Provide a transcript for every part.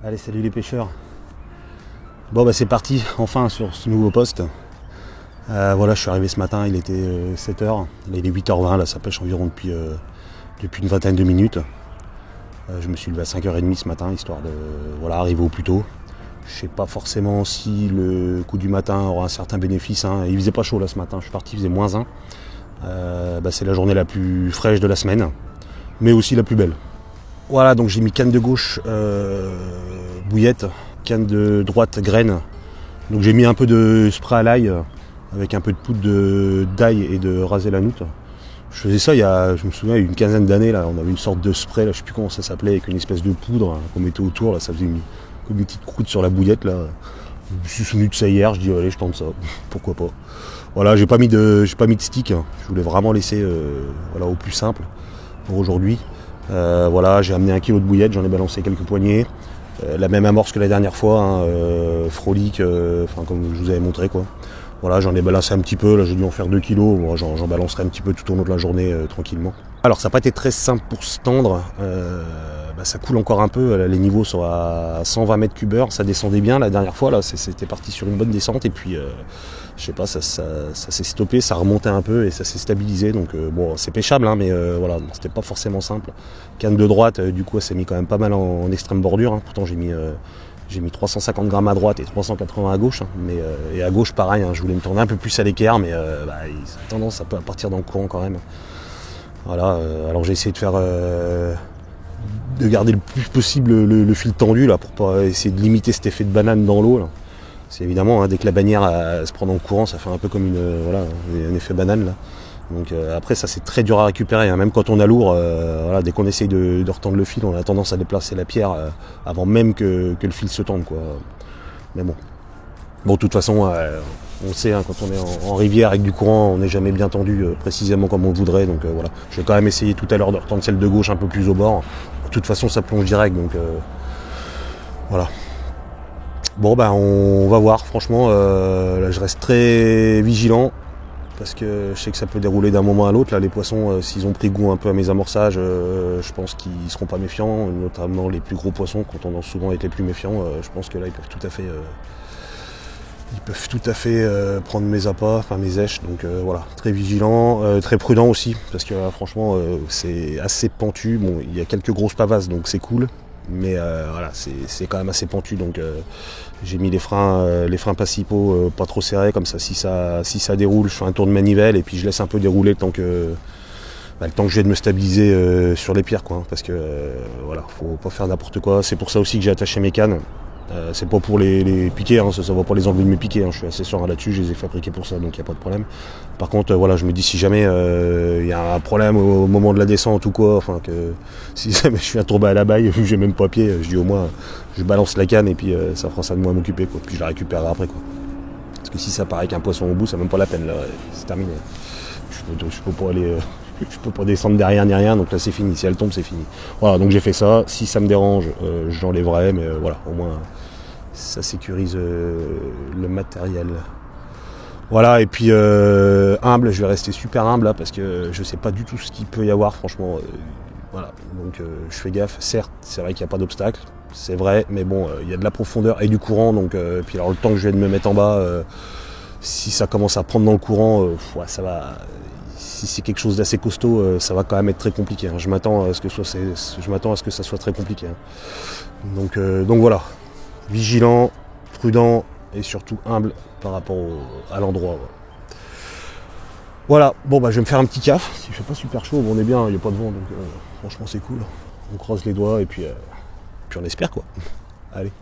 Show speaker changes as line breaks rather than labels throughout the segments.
Allez, salut les pêcheurs. Bon bah c'est parti, enfin sur ce nouveau poste. Voilà, je suis arrivé ce matin, il était 7h. Là, il est 8h20, là ça pêche environ depuis une vingtaine de minutes. Je me suis levé à 5h30 ce matin, histoire de arriver au plus tôt. Je sais pas forcément si le coup du matin aura un certain bénéfice. Il faisait pas chaud là ce matin, je suis parti, il faisait -1. C'est la journée la plus fraîche de la semaine, mais aussi la plus belle. Voilà, donc j'ai mis canne de gauche bouillette, canne de droite graine. Donc j'ai mis un peu de spray à l'ail avec un peu de poudre d'ail et de raser la noute. Je faisais ça je me souviens, il y a une quinzaine d'années, là, on avait une sorte de spray, là, je sais plus comment ça s'appelait, avec une espèce de poudre qu'on mettait autour, là, ça faisait comme une petite croûte sur la bouillette, là. Je me suis souvenu de ça hier, je dis allez je tente ça, pourquoi pas. Voilà, j'ai pas mis de stick, je voulais vraiment laisser au plus simple pour aujourd'hui. J'ai amené 1 kilo de bouillette, j'en ai balancé quelques poignées. La même amorce que la dernière fois, frolique, comme je vous avais montré quoi. Voilà, j'en ai balancé un petit peu, là j'ai dû en faire 2 kilos, bon, j'en balancerai un petit peu tout au long de la journée tranquillement. Alors ça n'a pas été très simple pour se tendre, ça coule encore un peu, les niveaux sont à 120 mètres cubeurs, ça descendait bien la dernière fois, là c'était parti sur une bonne descente et puis je sais pas, ça s'est stoppé, ça remontait un peu et ça s'est stabilisé, donc c'est pêchable mais c'était pas forcément simple. Canne de droite, du coup elle s'est mis quand même pas mal en extrême bordure, pourtant j'ai mis 350 grammes à droite et 380 à gauche, et à gauche pareil, je voulais me tourner un peu plus à l'équerre, mais ça a tendance à partir dans le courant quand même. Voilà, alors j'ai essayé de garder le plus possible le fil tendu là, pour pas essayer de limiter cet effet de banane dans l'eau là. C'est évidemment, dès que la bannière se prend dans le courant, ça fait un peu comme un effet banane là. Donc après ça c'est très dur à récupérer, même quand on a lourd, dès qu'on essaye de retendre le fil, on a tendance à déplacer la pierre avant même que le fil se tende quoi. Mais bon, de toute façon on sait, quand on est en rivière avec du courant, on n'est jamais bien tendu précisément comme on le voudrait, donc voilà. Je vais quand même essayer tout à l'heure de retendre celle de gauche un peu plus au bord. De toute façon ça plonge direct, donc voilà. Bon on va voir, franchement là je reste très vigilant parce que je sais que ça peut dérouler d'un moment à l'autre. Là les poissons, s'ils ont pris goût un peu à mes amorçages, je pense qu'ils seront pas méfiants, notamment les plus gros poissons qui ont tendance souvent à être les plus méfiants. Je pense que là ils peuvent tout à fait prendre mes appâts, mes èches, donc très vigilant, très prudent aussi, parce que franchement c'est assez pentu. Bon, il y a quelques grosses pavasses donc c'est cool, mais c'est quand même assez pentu, donc j'ai mis les freins principaux pas trop serrés, comme ça si ça déroule, je fais un tour de manivelle et puis je laisse un peu dérouler le temps que je vienne me stabiliser sur les pierres quoi, parce que faut pas faire n'importe quoi. C'est pour ça aussi que j'ai attaché mes cannes. C'est pas pour les piquer, ça va pas les enlever de mes piquets, je suis assez serein là-dessus, je les ai fabriqués pour ça, donc il n'y a pas de problème. Par contre je me dis si jamais il y a un problème au moment de la descente ou quoi, que si jamais je suis un tourba à la baille, vu que j'ai même pas pied, je dis au moins je balance la canne et puis ça fera ça de moi à m'occuper quoi, puis je la récupérerai après quoi. Parce que si ça paraît qu'un poisson au bout, c'est même pas la peine là, c'est terminé. Je peux pas aller je peux pas descendre derrière ni rien, donc là c'est fini, si elle tombe c'est fini. Voilà, donc j'ai fait ça, si ça me dérange j'enlèverai, mais au moins ça sécurise le matériel. Voilà, et puis humble, je vais rester super humble là, parce que je sais pas du tout ce qu'il peut y avoir franchement. Donc je fais gaffe, certes c'est vrai qu'il n'y a pas d'obstacle, c'est vrai, mais bon, il y a de la profondeur et du courant, donc puis alors le temps que je viens de me mettre en bas, si ça commence à prendre dans le courant, ça va. Si c'est quelque chose d'assez costaud, ça va quand même être très compliqué. Je m'attends à ce que ça soit très compliqué. Donc voilà, vigilant, prudent et surtout humble par rapport à l'endroit. Voilà, je vais me faire un petit caf. Il fait pas super chaud, on est bien, il n'y a pas de vent, donc franchement c'est cool. On croise les doigts et puis on espère quoi. Allez.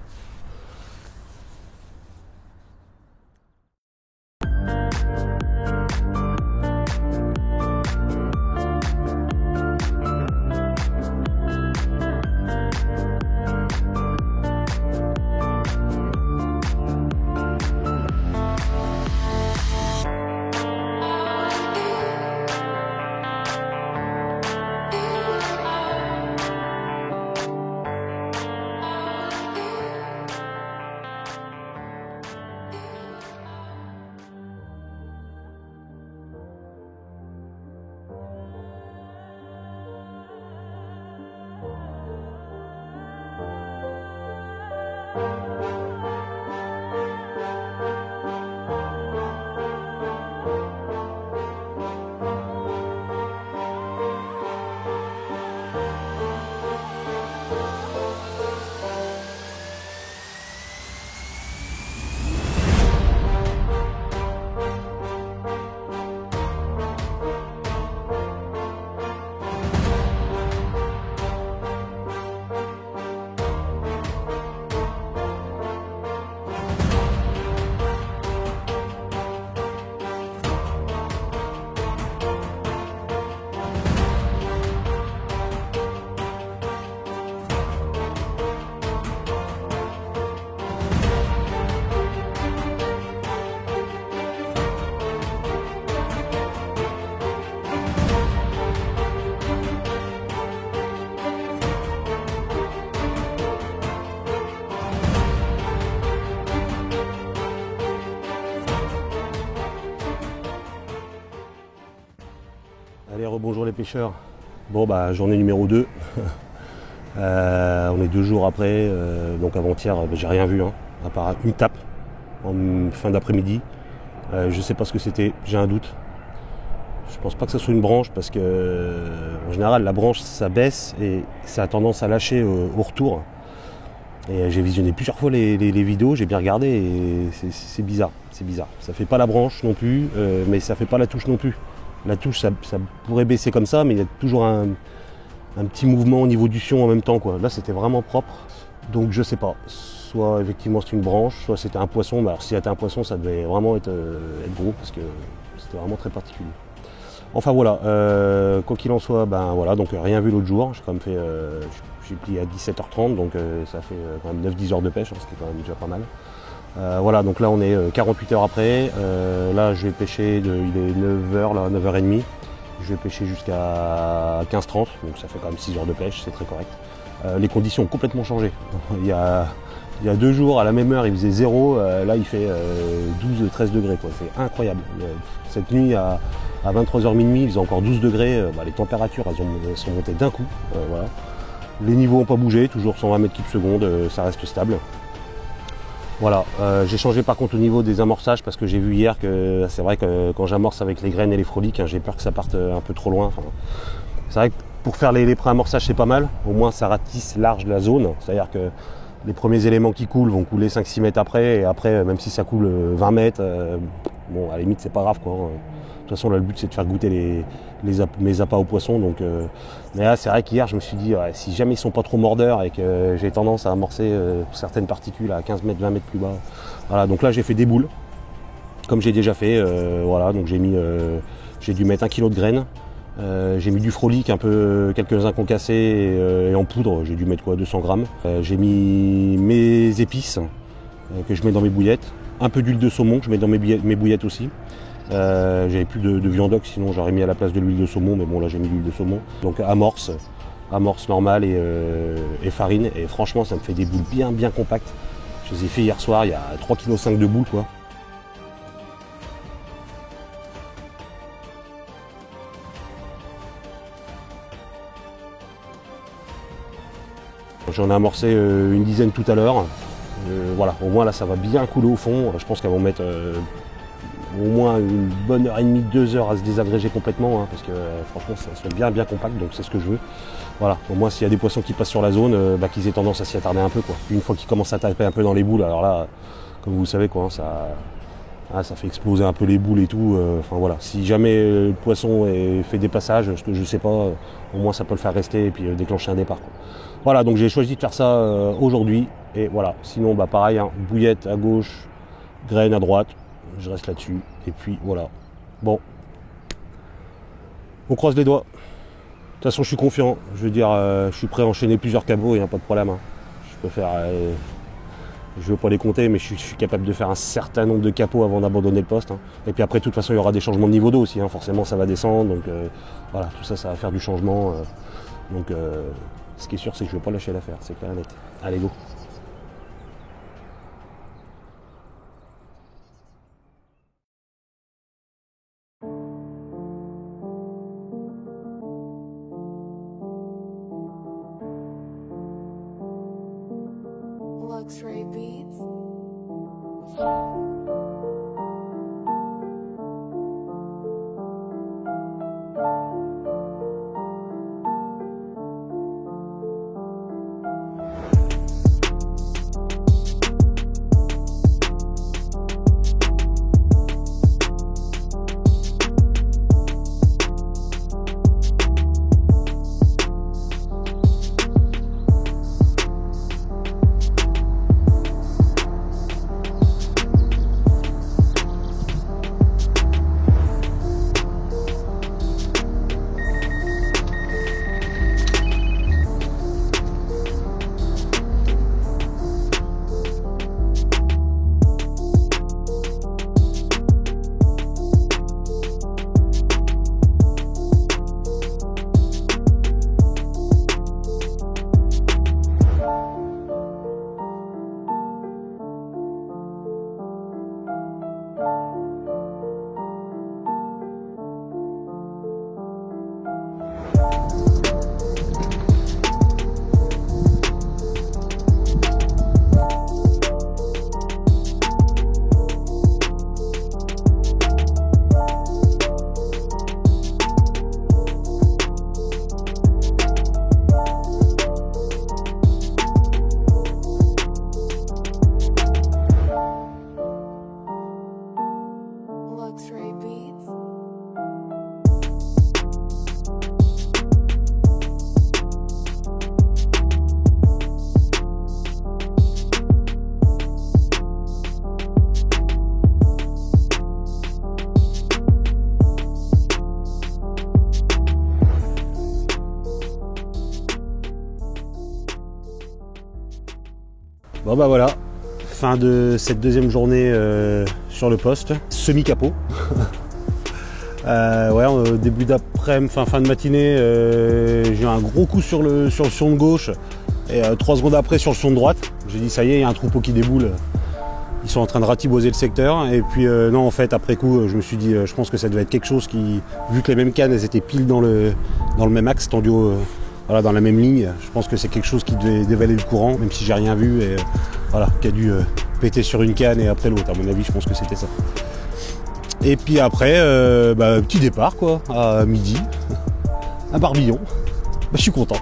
Allez, rebonjour les pêcheurs. Bon bah journée numéro 2. On est 2 jours après, donc avant-hier j'ai rien vu, hein, à part une tape en fin d'après-midi. Je sais pas ce que c'était, j'ai un doute. Je pense pas que ça soit une branche parce que en général la branche ça baisse et ça a tendance à lâcher au retour. Et j'ai visionné plusieurs fois les vidéos, j'ai bien regardé et c'est bizarre, c'est bizarre. Ça fait pas la branche non plus, mais ça fait pas la touche non plus. La touche ça pourrait baisser comme ça, mais il y a toujours un petit mouvement au niveau du fion en même temps, quoi. Là c'était vraiment propre, donc je sais pas. Soit effectivement c'est une branche, soit c'était un poisson. Mais alors si c'était un poisson ça devait vraiment être gros parce que c'était vraiment très particulier. Enfin voilà, quoi qu'il en soit, ben voilà, donc rien vu l'autre jour. J'ai quand même fait, j'ai plié à 17h30, donc ça fait quand même 9-10 heures de pêche, hein, ce qui est quand même déjà pas mal. Voilà, donc là on est 48 heures après. Là je vais pêcher, il est 9h, là, 9h30. Je vais pêcher jusqu'à 15h30, donc ça fait quand même 6 heures de pêche, c'est très correct. Les conditions ont complètement changé. Il y a 2 jours, à la même heure, il faisait 0, là il fait 12-13 degrés, quoi. C'est incroyable. Cette nuit, à 23h minuit, il faisait encore 12 degrés, les températures elles sont montées d'un coup. Voilà. Les niveaux n'ont pas bougé, toujours 120 mètres cubes seconde, ça reste stable. Voilà, j'ai changé par contre au niveau des amorçages parce que j'ai vu hier que c'est vrai que quand j'amorce avec les graines et les froliques, hein, j'ai peur que ça parte un peu trop loin. Enfin, c'est vrai que pour faire les pré-amorçages c'est pas mal, au moins ça ratisse large la zone, c'est-à-dire que les premiers éléments qui coulent vont couler 5-6 mètres après, et après même si ça coule 20 mètres, bon à la limite c'est pas grave quoi. De toute façon là le but c'est de faire goûter mes appâts aux poissons, donc mais là c'est vrai qu'hier je me suis dit ouais, si jamais ils sont pas trop mordeurs et que j'ai tendance à amorcer certaines particules à 15 mètres, 20 mètres plus bas, voilà, donc là j'ai fait des boules comme j'ai déjà fait, voilà, donc j'ai dû mettre 1 kg de graines, j'ai mis du frolic, un peu quelques-uns concassés et en poudre, j'ai dû mettre quoi, 200 grammes. J'ai mis mes épices que je mets dans mes bouillettes, un peu d'huile de saumon que je mets dans mes bouillettes aussi. J'avais plus de viandox, sinon j'aurais mis à la place de l'huile de saumon, mais bon là j'ai mis de l'huile de saumon. Donc amorce normale et farine, et franchement ça me fait des boules bien compactes. Je les ai fait hier soir, il y a 3,5 kg de boules quoi. J'en ai amorcé une dizaine tout à l'heure. Voilà, au moins là ça va bien couler au fond. Je pense qu'elles vont mettre au moins une bonne heure et demie, 2 heures à se désagréger complètement, hein, parce que franchement ça se fait bien compact, donc c'est ce que je veux. Voilà, au moins s'il y a des poissons qui passent sur la zone, qu'ils aient tendance à s'y attarder un peu quoi. Une fois qu'ils commencent à taper un peu dans les boules, alors là, comme vous le savez quoi, hein, ça fait exploser un peu les boules et tout. Enfin voilà, si jamais le poisson fait des passages, ce que je sais pas, au moins ça peut le faire rester et puis déclencher un départ, quoi. Voilà, donc j'ai choisi de faire ça aujourd'hui, et voilà, sinon bah pareil, hein, bouillette à gauche, graines à droite, je reste là-dessus, et puis voilà. Bon, on croise les doigts. De toute façon je suis confiant, je veux dire, je suis prêt à enchaîner plusieurs cabots, il n'y a pas de problème, hein. Je peux faire, je ne veux pas les compter, mais je suis capable de faire un certain nombre de capots avant d'abandonner le poste, hein. Et puis après de toute façon il y aura des changements de niveau d'eau aussi, hein. Forcément ça va descendre, donc voilà, tout ça va faire du changement, donc ce qui est sûr c'est que je ne vais pas lâcher l'affaire, c'est clair et net. Allez go.
Luxury Beats. Luxury Beats.
Bon bah voilà, fin de cette deuxième journée sur le poste, semi-capot. Au début d'après-midi, fin de matinée, j'ai eu un gros coup sur le son de gauche et 3 secondes après sur le son de droite. J'ai dit ça y est, il y a un troupeau qui déboule, ils sont en train de ratiboiser le secteur. Et puis non, en fait, après coup, je me suis dit, je pense que ça devait être quelque chose qui, vu que les mêmes cannes, elles étaient pile dans le même axe, tendu dans la même ligne, je pense que c'est quelque chose qui devait dévaler le courant, même si j'ai rien vu, et qui a dû péter sur une canne et après l'autre. À mon avis, je pense que c'était ça. Et puis après, petit départ quoi, à midi, un barbillon. Je suis content.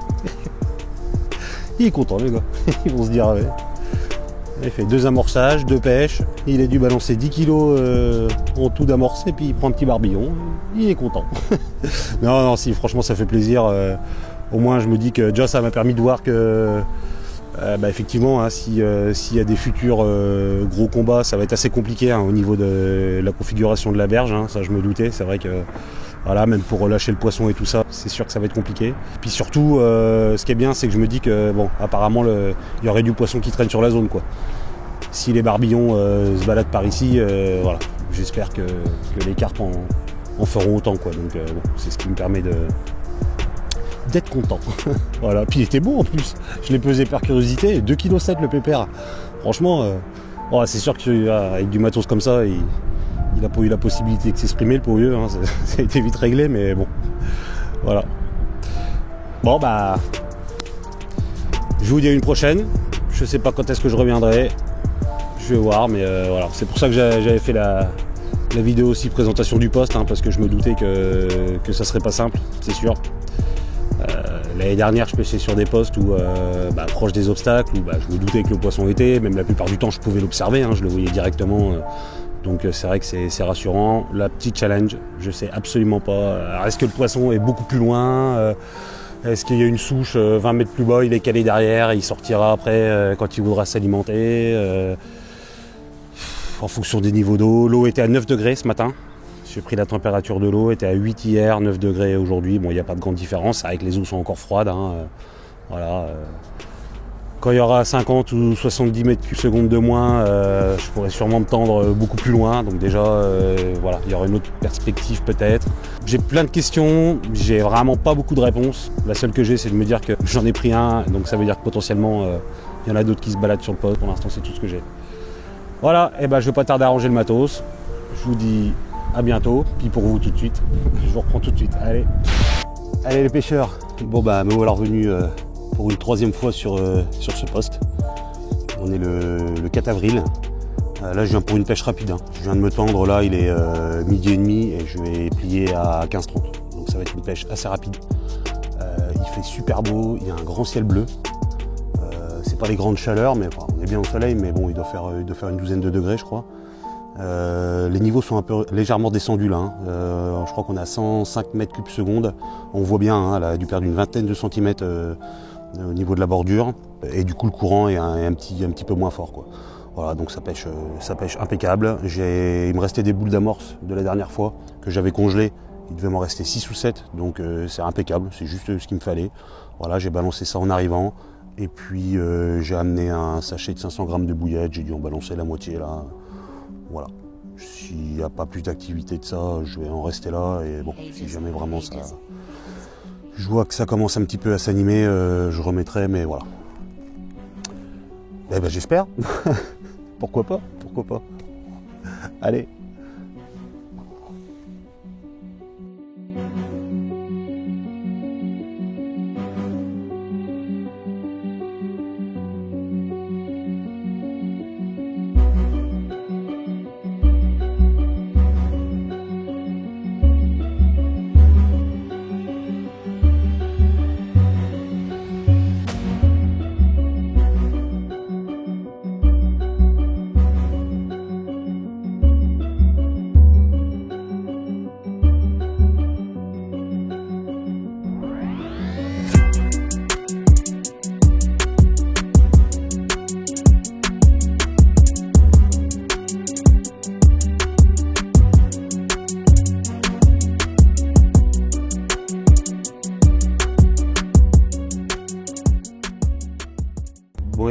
Il est content les gars. Ils vont se dire ouais. Il fait 2 amorçages, 2 pêches. Il a dû balancer 10 kilos en tout d'amorcer, puis il prend un petit barbillon. Il est content. non, si franchement ça fait plaisir. Au moins je me dis que déjà ça m'a permis de voir que effectivement s'il y a des futurs gros combats, ça va être assez compliqué au niveau de la configuration de la berge, ça je me doutais. C'est vrai que même pour relâcher le poisson et tout ça, c'est sûr que ça va être compliqué. Puis surtout ce qui est bien, c'est que je me dis que apparemment il y aurait du poisson qui traîne sur la zone quoi. Si les barbillons se baladent par ici, j'espère que les carpes en feront autant quoi. Donc c'est ce qui me permet d'être content. Voilà, puis il était beau en plus. Je l'ai pesé par curiosité, 2,7 kg le pépère. Franchement, c'est sûr qu'avec du matos comme ça, il n'a pas eu la possibilité de s'exprimer, le pauvre vieux. Ça a été vite réglé, mais bon. Voilà. Bon, je vous dis à une prochaine. Je sais pas quand est-ce que je reviendrai. Je vais voir, mais voilà. C'est pour ça que j'avais fait la vidéo aussi présentation du poste, parce que je me doutais que ça serait pas simple, c'est sûr. L'année dernière, je pêchais sur des postes où, proche des obstacles, où je me doutais que le poisson était, même la plupart du temps, je pouvais l'observer, je le voyais directement. Donc c'est vrai que c'est rassurant. La petite challenge, je sais absolument pas. Alors, est-ce que le poisson est beaucoup plus loin Est-ce qu'il y a une souche 20 mètres plus bas, il est calé derrière, il sortira après quand il voudra s'alimenter en fonction des niveaux d'eau. L'eau était à 9 degrés ce matin. J'ai pris la température de l'eau, était à 8 hier, 9 degrés aujourd'hui. Bon, il n'y a pas de grande différence, c'est vrai que les eaux sont encore froides. Quand il y aura 50 ou 70 mètres cubes secondes de moins, je pourrais sûrement me tendre beaucoup plus loin. Donc déjà, il y aura une autre perspective peut-être. J'ai plein de questions, j'ai vraiment pas beaucoup de réponses. La seule que j'ai, c'est de me dire que j'en ai pris un, donc ça veut dire que potentiellement, il y en a d'autres qui se baladent sur le poste. Pour l'instant, c'est tout ce que j'ai. Voilà, et je vais pas tarder à ranger le matos. Je vous dis à bientôt, puis pour vous tout de suite. Je vous reprends tout de suite. Allez les pêcheurs. Bon me voilà revenu pour une 3e fois sur ce poste. On est le 4 avril. Là je viens pour une pêche rapide. Je viens de me tendre, là il est midi et demi et je vais plier à 15h30. Donc ça va être une pêche assez rapide. Il fait super beau, il y a un grand ciel bleu. C'est pas les grandes chaleurs, mais on est bien au soleil, mais bon il doit faire une douzaine de degrés je crois. Les niveaux sont un peu légèrement descendus là. Je crois qu'on a 105 mètres cubes secondes. On voit bien, elle a dû perdre une vingtaine de centimètres au niveau de la bordure. Et du coup le courant est un petit peu moins fort quoi. Voilà, donc ça pêche impeccable. Il me restait des boules d'amorce de la dernière fois que j'avais congelées. Il devait m'en rester 6 ou 7, donc c'est impeccable, c'est juste ce qu'il me fallait. Voilà, j'ai balancé ça en arrivant. Et puis j'ai amené un sachet de 500 grammes de bouillettes, j'ai dû en balancer la moitié là. Voilà. S'il n'y a pas plus d'activité de ça, je vais en rester là. Et bon, si jamais vraiment ça, je vois que ça commence un petit peu à s'animer, je remettrai, mais voilà. J'espère. Pourquoi pas. Allez.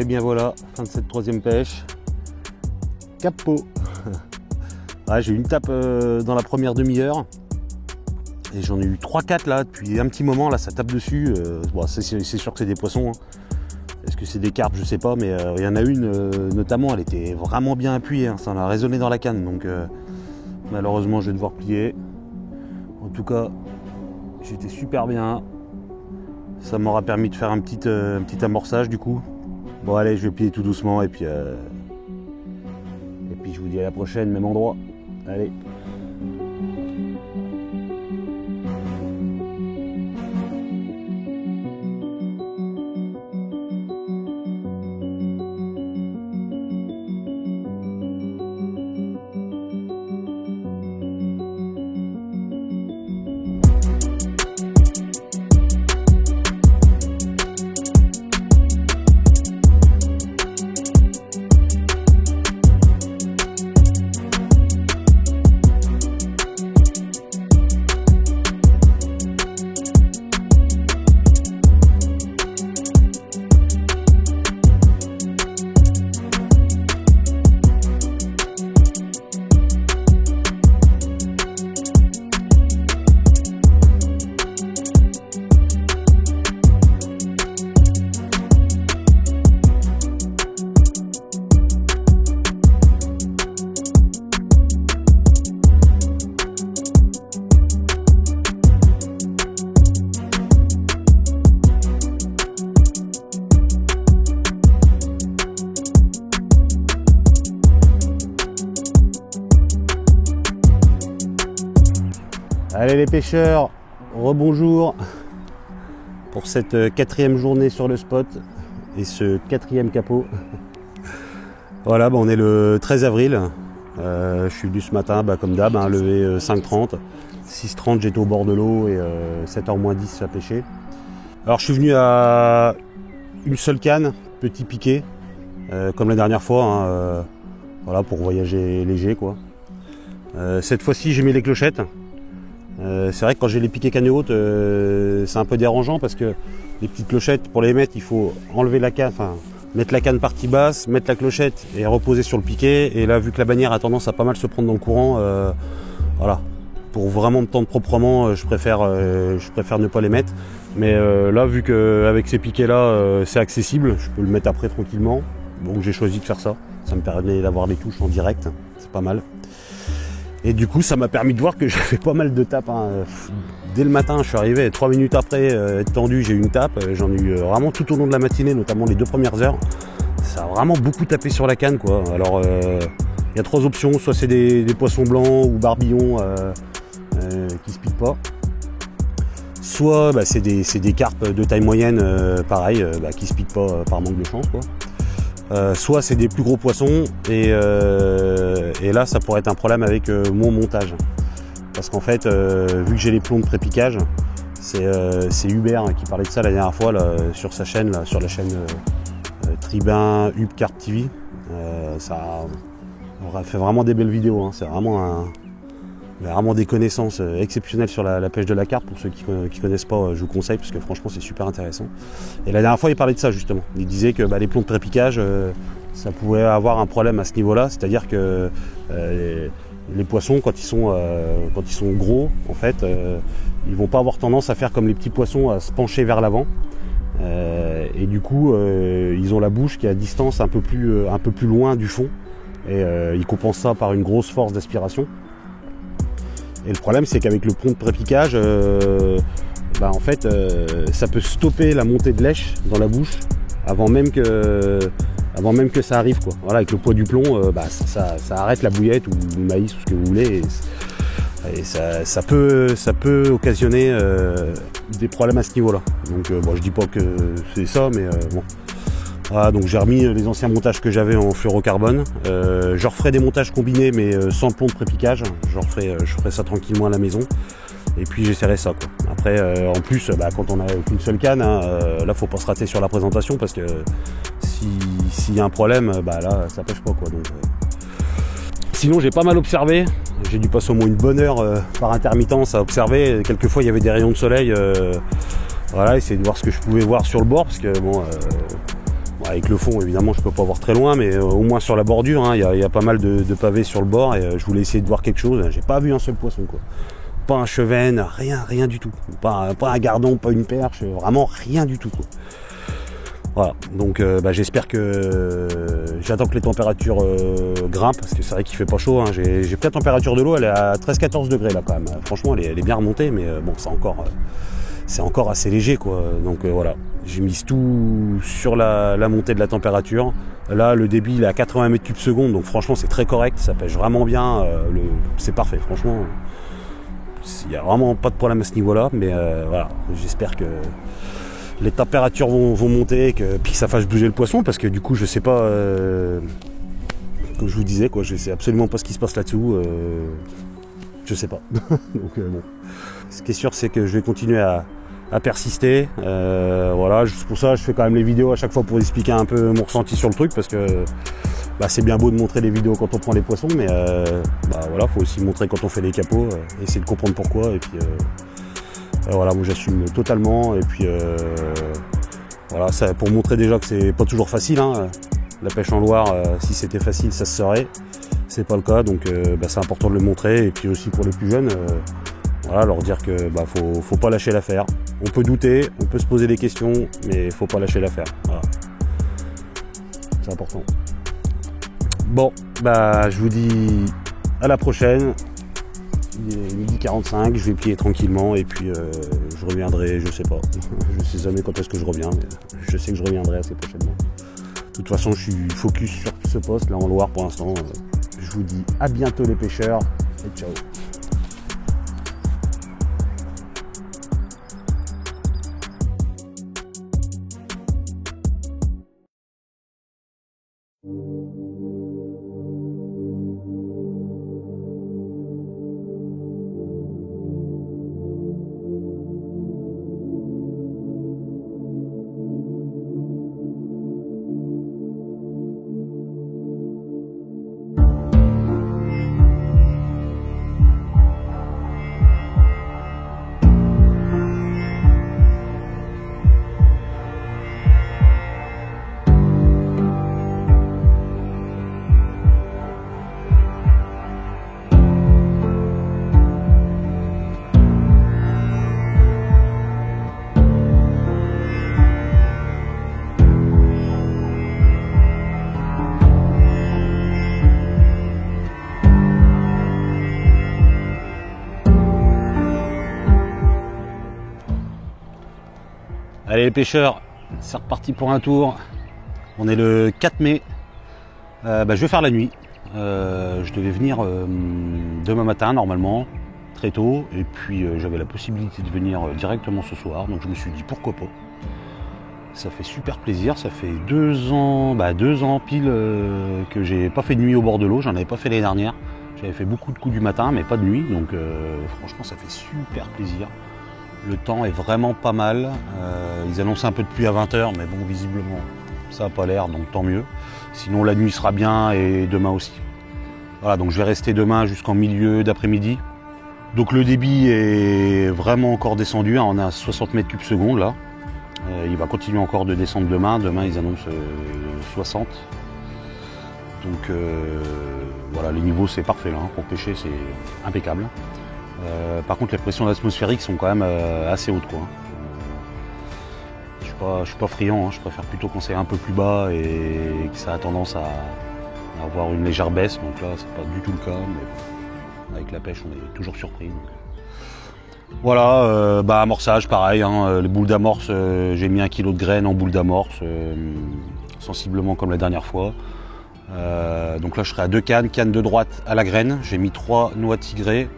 bien voilà, fin de cette troisième pêche. Capot. Ouais, j'ai eu une tape dans la première demi-heure. Et j'en ai eu 3-4 là, depuis un petit moment, là ça tape dessus. Bon, c'est sûr que c'est des poissons. Hein. Est-ce que c'est des carpes, je sais pas, mais il y en a une notamment, elle était vraiment bien appuyée, hein, ça en a résonné dans la canne, donc malheureusement je vais devoir plier. En tout cas, j'étais super bien. Ça m'aura permis de faire un petit amorçage du coup. Bon allez, je vais plier tout doucement et puis je vous dis à la prochaine, même endroit. Allez. Allez les pêcheurs, rebonjour pour cette 4e journée sur le spot et ce 4e capot. Voilà, on est le 13 avril. Je suis venu ce matin, comme d'hab, levé 5h30. 6h30 j'étais au bord de l'eau et 7h moins 10 à pêcher. Alors je suis venu à une seule canne, petit piqué, comme la dernière fois, voilà, pour voyager léger quoi. Cette fois-ci j'ai mis les clochettes. C'est vrai que quand j'ai les piquets canne haute, c'est un peu dérangeant parce que les petites clochettes, pour les mettre, il faut enlever la canne, enfin mettre la canne partie basse, mettre la clochette et reposer sur le piquet. Et là, vu que la bannière a tendance à pas mal se prendre dans le courant, voilà, pour vraiment me tendre proprement, je préfère ne pas les mettre. Mais là, vu qu'avec ces piquets-là, c'est accessible, je peux le mettre après tranquillement. Donc j'ai choisi de faire ça. Ça me permet d'avoir les touches en direct, c'est pas mal. Et du coup, ça m'a permis de voir que j'ai fait pas mal de tapes. Dès le matin, je suis arrivé, 3 minutes après être tendu, j'ai eu une tape. J'en ai eu vraiment tout au long de la matinée, notamment les 2 premières heures. Ça a vraiment beaucoup tapé sur la canne, quoi. Alors, il y a 3 options. Soit c'est des poissons blancs ou barbillons qui se piquent pas. Soit c'est des carpes de taille moyenne, pareil, qui se piquent pas par manque de chance, quoi. Soit c'est des plus gros poissons et là ça pourrait être un problème avec mon montage parce qu'en fait vu que j'ai les plombs de pré-piquage, c'est Hubert qui parlait de ça la dernière fois là, sur sa chaîne, là, sur la chaîne Tribun Hub Carp TV. Ça on fait vraiment des belles vidéos, hein. C'est vraiment des connaissances exceptionnelles sur la pêche de la carpe. Pour ceux qui connaissent pas, je vous conseille parce que franchement c'est super intéressant. Et la dernière fois il parlait de ça justement. Il disait que les plombs de pré-piquage, ça pouvait avoir un problème à ce niveau-là, c'est-à-dire que les poissons quand ils sont gros, en fait, ils vont pas avoir tendance à faire comme les petits poissons, à se pencher vers l'avant. Et du coup, ils ont la bouche qui est à distance un peu plus loin du fond. Et ils compensent ça par une grosse force d'aspiration. Et le problème c'est qu'avec le plomb de pré-piquage, en fait ça peut stopper la montée de lèche dans la bouche avant même que ça arrive, quoi. Voilà, avec le poids du plomb, ça arrête la bouillette ou le maïs ou ce que vous voulez et ça peut occasionner des problèmes à ce niveau-là. Donc je dis pas que c'est ça, mais bon. Voilà, donc j'ai remis les anciens montages que j'avais en fluorocarbone. Je referai des montages combinés mais sans plomb de pré-piquage. Je ferai ça tranquillement à la maison. Et puis j'essaierai ça, quoi. Après en plus quand on a qu'une seule canne, là faut pas se rater sur la présentation parce que s'il y a un problème, là ça pêche pas, quoi. Donc, sinon j'ai pas mal observé. J'ai dû passer au moins une bonne heure par intermittence à observer. Quelquefois il y avait des rayons de soleil. Voilà, essayer de voir ce que je pouvais voir sur le bord parce que avec le fond évidemment je peux pas voir très loin, mais au moins sur la bordure, hein, y a pas mal de pavés sur le bord, et je voulais essayer de voir quelque chose. J'ai pas vu un seul poisson, quoi. Pas un chevenne, rien du tout. Pas un gardon, pas une perche, vraiment rien du tout, quoi. Voilà, donc j'espère que j'attends que les températures grimpent, parce que c'est vrai qu'il fait pas chaud, hein. J'ai pris la température de l'eau, elle est à 13-14 degrés là quand même. Franchement elle est bien remontée, mais bon c'est encore assez léger, quoi. Donc voilà, j'ai mis tout sur la montée de la température. Là le débit il est à 80 mètres cubes seconde, donc franchement c'est très correct, ça pêche vraiment bien, c'est parfait, franchement. Il n'y a vraiment pas de problème à ce niveau-là, mais voilà, j'espère que les températures vont monter, puis que ça fasse bouger le poisson, parce que du coup je sais pas, comme je vous disais, quoi, je sais absolument pas ce qui se passe là-dessous, je sais pas. Donc bon, ce qui est sûr c'est que je vais continuer à persister, voilà, c'est pour ça que je fais quand même les vidéos à chaque fois pour expliquer un peu mon ressenti sur le truc, parce que c'est bien beau de montrer les vidéos quand on prend les poissons, mais voilà, faut aussi montrer quand on fait les capots, essayer de comprendre pourquoi, et puis voilà, moi j'assume totalement, et puis voilà, ça, pour montrer déjà que c'est pas toujours facile, hein. La pêche en Loire, si c'était facile ça se serait, c'est pas le cas, donc c'est important de le montrer, et puis aussi pour les plus jeunes, voilà, leur dire que faut pas lâcher l'affaire. On peut douter, on peut se poser des questions, mais faut pas lâcher l'affaire, voilà. C'est important. Bon, je vous dis à la prochaine. Il est 12h45, je vais plier tranquillement, et puis je reviendrai, je sais pas. Je sais jamais quand est-ce que je reviens, mais je sais que je reviendrai assez prochainement. De toute façon, je suis focus sur ce poste là en Loire pour l'instant. Je vous dis à bientôt les pêcheurs, et ciao. Allez les pêcheurs, c'est reparti pour un tour. On est le 4 mai. Je vais faire la nuit. Je devais venir demain matin normalement, très tôt. Et puis j'avais la possibilité de venir directement ce soir. Donc je me suis dit pourquoi pas. Ça fait super plaisir. Ça fait 2 ans, 2 ans pile que j'ai pas fait de nuit au bord de l'eau. J'en avais pas fait l'année dernière. J'avais fait beaucoup de coups du matin, mais pas de nuit. Donc franchement, ça fait super plaisir. Le temps est vraiment pas mal. Ils annoncent un peu de pluie à 20h, mais bon, visiblement, ça n'a pas l'air, donc tant mieux. Sinon, la nuit sera bien, et demain aussi. Voilà, donc je vais rester demain jusqu'en milieu d'après-midi. Donc le débit est vraiment encore descendu, hein. On est à 60 mètres cubes seconde là. Il va continuer encore de descendre demain. Demain, ils annoncent 60. Donc voilà, les niveaux, c'est parfait là, hein. Pour pêcher, c'est impeccable. Par contre, les pressions atmosphériques sont quand même assez hautes, quoi. Je suis pas friand, hein. Je préfère plutôt quand c'est un peu plus bas et que ça a tendance à avoir une légère baisse. Donc là, c'est pas du tout le cas, mais avec la pêche, on est toujours surpris. Donc. Voilà, amorçage, pareil, hein. Les boules d'amorce, j'ai mis 1 kg de graines en boules d'amorce, sensiblement comme la dernière fois. Donc là, je serai à 2 cannes, canne de droite à la graine. J'ai mis 3 noix tigrées.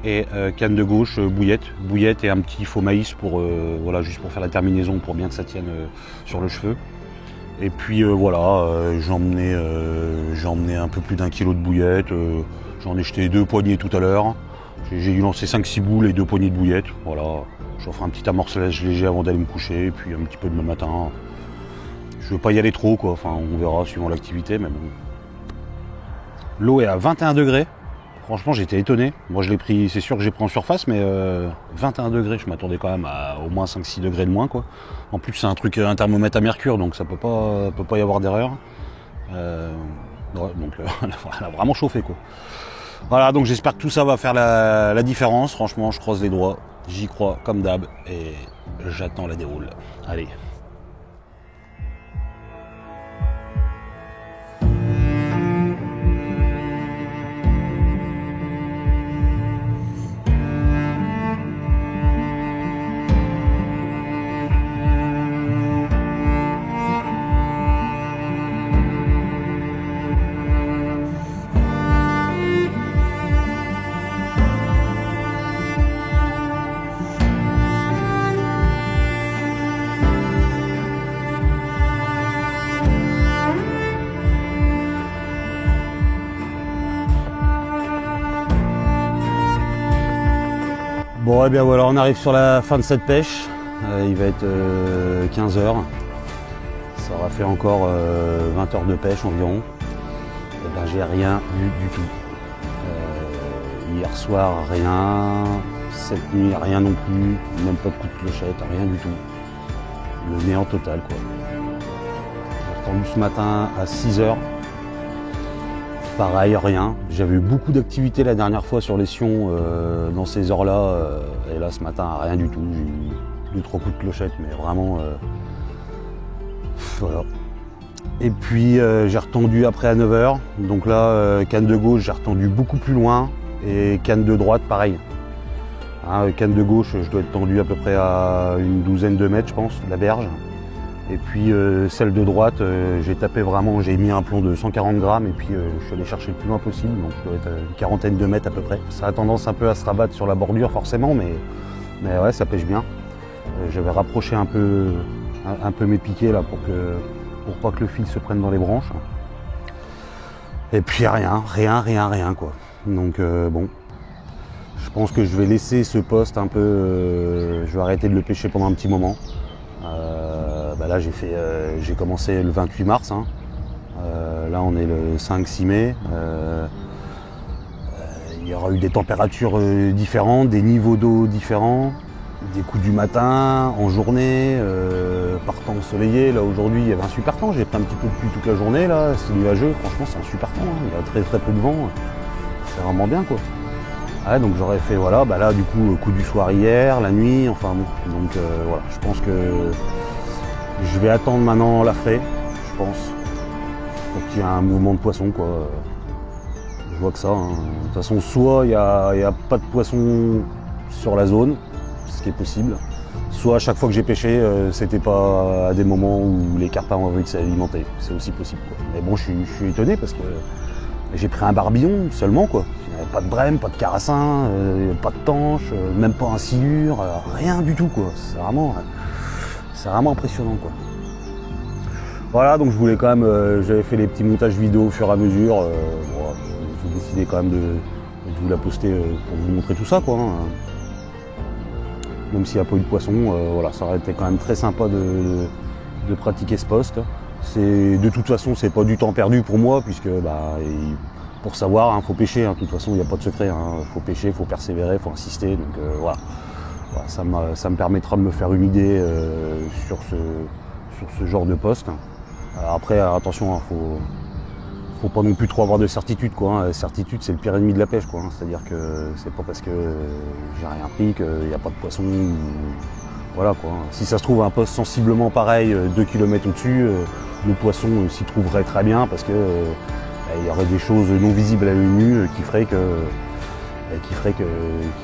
Et canne de gauche, bouillette et un petit faux maïs pour voilà, juste pour faire la terminaison, pour bien que ça tienne sur le cheveu. Et puis voilà, j'ai emmené un peu plus d'1 kg de bouillette, j'en ai jeté 2 poignées tout à l'heure. J'ai dû lancer 5-6 boules et 2 poignées de bouillette. Voilà, je ferai un petit amorçage léger avant d'aller me coucher, et puis un petit peu demain matin. Je veux pas y aller trop, quoi, enfin on verra suivant l'activité, mais bon. L'eau est à 21 degrés. Franchement, j'étais étonné. Moi, je l'ai pris, c'est sûr que j'ai pris en surface, mais 21 degrés, je m'attendais quand même à au moins 5-6 degrés de moins, quoi. En plus, c'est un truc, un thermomètre à mercure, donc ça peut pas y avoir d'erreur. Donc, elle a vraiment chauffé, quoi. Voilà, donc j'espère que tout ça va faire la différence. Franchement, je croise les doigts, j'y crois comme d'hab, et j'attends la déroule. Allez. Bon, et bien voilà, on arrive sur la fin de cette pêche. Il va être 15 h. Ça aura fait encore 20 heures de pêche environ. Et ben j'ai rien vu du tout. Hier soir, rien. Cette nuit, rien non plus. Même pas de coup de clochette, rien du tout. Le néant total, quoi. J'ai attendu ce matin à 6 h. Pareil, rien. J'avais eu beaucoup d'activité la dernière fois sur les Sions dans ces heures-là. Et là, ce matin, rien du tout. J'ai eu 2-3 coups de clochette, mais vraiment... voilà. Et puis, j'ai retendu après à 9 h. Donc là, canne de gauche, j'ai retendu beaucoup plus loin. Et canne de droite, pareil. Hein, canne de gauche, je dois être tendu à peu près à une douzaine de mètres, je pense, de la berge. Et puis celle de droite, j'ai tapé vraiment, j'ai mis un plomb de 140 grammes et puis je suis allé chercher le plus loin possible, donc je dois être à une quarantaine de mètres à peu près. Ça a tendance un peu à se rabattre sur la bordure forcément, mais ouais, ça pêche bien. J'avais rapproché un peu mes piquets là pour pas que le fil se prenne dans les branches. Et puis rien quoi. Donc bon, je pense que je vais laisser ce poste un peu, je vais arrêter de le pêcher pendant un petit moment. Là j'ai commencé le 28 mars, hein. Là on est le 5-6 mai. Il y aura eu des températures différentes, des niveaux d'eau différents, des coups du matin, en journée, par temps ensoleillé. Là aujourd'hui il y avait un super temps, j'ai pris un petit peu de pluie toute la journée, là c'est nuageux, franchement c'est un super temps, hein. Il y a très très peu de vent, c'est vraiment bien quoi. Ouais, donc j'aurais fait voilà, là du coup du soir hier, la nuit, enfin bon, donc voilà, je pense que je vais attendre maintenant la fraie, je pense, pour qu'il y ait un mouvement de poisson quoi. Je vois que ça, hein. De toute façon soit il n'y a pas de poisson sur la zone, ce qui est possible, soit à chaque fois que j'ai pêché, c'était pas à des moments où les carpins ont envie de s'alimenter, c'est aussi possible quoi. Mais bon, je suis étonné parce que j'ai pris un barbillon seulement quoi. Pas de brème, pas de carassin, pas de tanche, même pas un silure, rien du tout quoi. C'est vraiment impressionnant quoi. Voilà, donc je voulais quand même, j'avais fait les petits montages vidéo au fur et à mesure. Voilà, j'ai décidé quand même de vous la poster pour vous montrer tout ça quoi. Hein. Même s'il n'y a pas eu de poisson, voilà, ça aurait été quand même très sympa de pratiquer ce poste. De toute façon, c'est pas du temps perdu pour moi puisque pour savoir, faut pêcher, hein. De toute façon il n'y a pas de secret, hein. Faut pêcher, faut persévérer, faut insister, donc voilà. Ça me permettra de me faire une idée sur ce genre de poste. Alors après attention, hein, faut pas non plus trop avoir de certitude quoi, hein. La certitude c'est le pire ennemi de la pêche quoi, hein. C'est-à-dire que c'est pas parce que j'ai rien pris qu'il n'y a pas de poisson, voilà quoi. Si ça se trouve un poste sensiblement pareil, 2 km au-dessus, le poisson s'y trouverait très bien parce que il y aurait des choses non visibles à l'œil nu qui feraient qu'il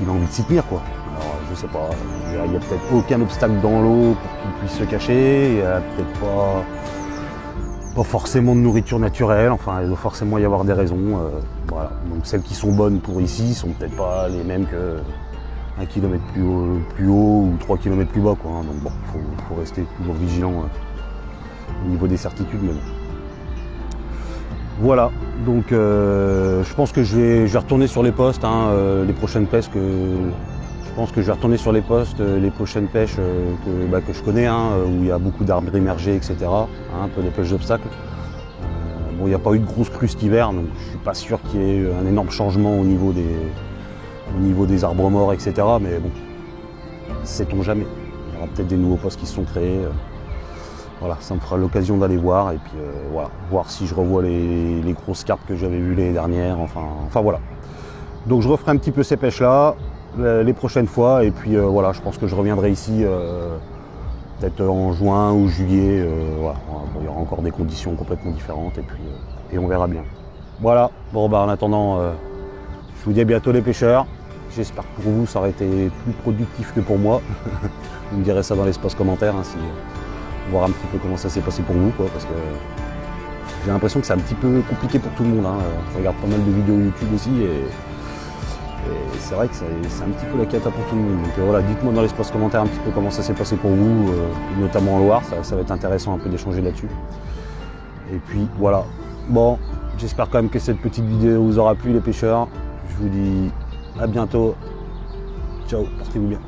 a envie de s'y tenir quoi. Alors je sais pas, il n'y a peut-être aucun obstacle dans l'eau pour qu'il puisse se cacher, il n'y a peut-être pas forcément de nourriture naturelle, enfin il doit forcément y avoir des raisons. Voilà. Donc celles qui sont bonnes pour ici sont peut-être pas les mêmes que 1 km plus haut ou 3 km plus bas quoi. Donc bon, faut rester toujours vigilant au niveau des certitudes, mais bon. Voilà, donc je pense que je vais retourner sur les postes, hein, les prochaines pêches je pense que je vais retourner sur les postes, les prochaines pêches que je connais, hein, où il y a beaucoup d'arbres immergés, etc. Hein, un peu des pêches d'obstacles. Bon, il n'y a pas eu de grosse crue cet hiver, donc je suis pas sûr qu'il y ait eu un énorme changement au niveau des arbres morts, etc. Mais bon, sait-on jamais. Il y aura peut-être des nouveaux postes qui se sont créés. Voilà, ça me fera l'occasion d'aller voir et puis voilà, voir si je revois les grosses carpes que j'avais vues l'année dernière. Enfin voilà. Donc je referai un petit peu ces pêches-là les prochaines fois et puis voilà, je pense que je reviendrai ici peut-être en juin ou juillet. Voilà. Bon, il y aura encore des conditions complètement différentes et puis et on verra bien. Voilà. Bon bah en attendant, je vous dis à bientôt les pêcheurs. J'espère que pour vous ça aurait été plus productif que pour moi. Vous me direz ça dans l'espace commentaire hein, si, voir un petit peu comment ça s'est passé pour vous, quoi, parce que j'ai l'impression que c'est un petit peu compliqué pour tout le monde. Hein. Je regarde pas mal de vidéos YouTube aussi et c'est vrai que c'est un petit peu la cata pour tout le monde. Donc voilà, dites-moi dans l'espace commentaire un petit peu comment ça s'est passé pour vous, notamment en Loire, ça va être intéressant un peu d'échanger là-dessus. Et puis voilà, bon, j'espère quand même que cette petite vidéo vous aura plu les pêcheurs. Je vous dis à bientôt, ciao, portez-vous bien.